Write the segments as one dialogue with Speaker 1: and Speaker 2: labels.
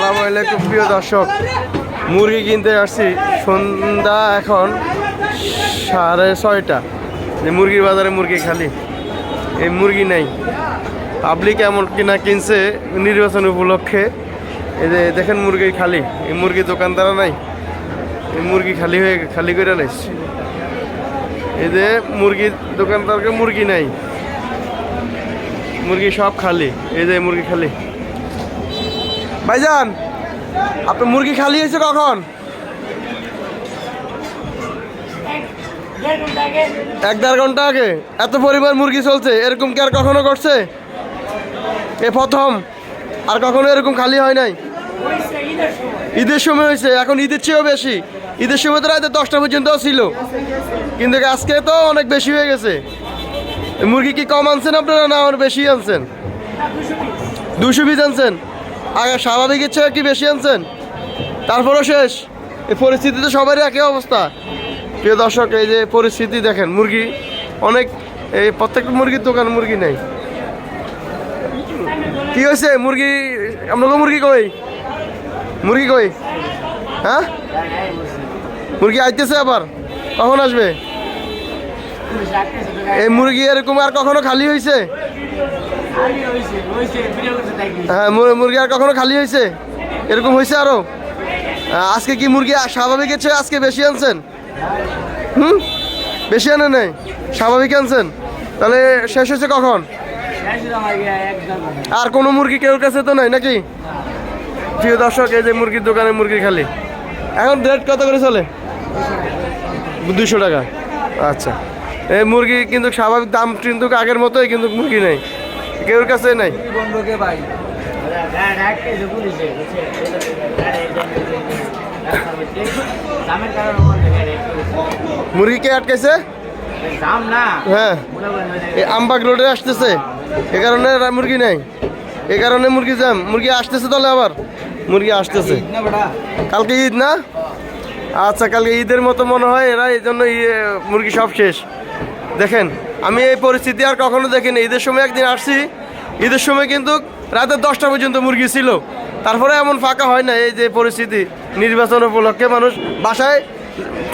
Speaker 1: আসসালামু আলাইকুম প্রিয় দর্শক, মুরগি কিনতে আসছি। সন্ধ্যা এখন 6:30। যে মুরগির বাজারে মুরগি খালি, এই মুরগি নেই। পাবলিক এমন কিনা কিনছে নির্বাচন উপলক্ষে। এই যে দেখেন মুরগি খালি, এই মুরগি দোকানদারা নাই, এই মুরগি খালি করে লাইছে। এই যে মুরগির দোকানদারকে মুরগি নাই, মুরগি সব খালি। এই যে মুরগি খালি। ভাইজান, আপনার মুরগি খালি হয়েছে কখন? 1-1.5 ঘন্টা আগে। এত পরিমাণ মুরগি চলছে, এরকম কি আর কখনো করছে? এ প্রথম। আর কখনো এরকম খালি হয় নাই। ঈদের সময় হয়েছে, এখন ঈদের চেয়েও বেশি। ঈদের সময় তো রাতে 10টা পর্যন্ত ছিল, কিন্তু আজকে তো অনেক বেশি হয়ে গেছে। মুরগি কি কম আনছেন আপনারা, না আর বেশি আনছেন? 200 পিস আনছেন। আগে স্বাভাবিকের চেয়ে কি বেশি আনছেন? তারপরও শেষ। এই পরিস্থিতিতে সবারই একই অবস্থা। প্রিয় দর্শক, এই যে পরিস্থিতি দেখেন, মুরগি অনেক, এই প্রত্যেকটা মুরগির দোকান মুরগি নেই। কি হয়েছে মুরগি? আপনাকে মুরগি কই? মুরগি কই? হ্যাঁ, মুরগি আইতেছে আবার? কখন আসবে? এই মুরগি এরকম আর কখনো খালি হয়েছে? হ্যাঁ, মুরগি আর কখনো খালি হয়েছে? এরকম হয়েছে আরো? আজকে কি মুরগি স্বাভাবিকের চেয়ে আজকে বেশি আনছেন? বেশি আনে নাই, স্বাভাবিক আনছেন। তাহলে শেষ হয়েছে কখন? আর কোনো মুরগি কেউ কাছে তো নাই নাকি? প্রিয় দর্শক, এই যে মুরগির দোকানে মুরগি খালি। এখন রেট কত করে চলে? 200 টাকা। আচ্ছা, এই মুরগি কিন্তু স্বাভাবিক দাম কিন্তু আগের মতোই, কিন্তু মুরগি নেই, কেউর কাছে নাই। মুরগি কে আটকেছে? হ্যাঁ, এই আমবাগ রোডে আসতেছে, এ কারণে মুরগি নেই, এ কারণে মুরগি জ্যাম। মুরগি আসতেছে, তাহলে আবার মুরগি আসতেছে। কালকে ঈদ না? আচ্ছা, কালকে ঈদের মতো মনে হয় এরা, এই জন্য মুরগি সব শেষ। দেখেন, আমি এই পরিস্থিতি আর কখনো দেখিনি। ঈদের সময় একদিন আসছি, ঈদের সময় কিন্তু রাতে 10টা পর্যন্ত মুরগি ছিল, তারপরে এমন ফাঁকা হয় না। এই যে পরিস্থিতি, নির্বাচন উপলক্ষে মানুষ বাসায়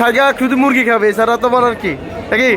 Speaker 1: থাকা শুধু মুরগি খাবে, এছাড়া তোমার আর কি নাকি?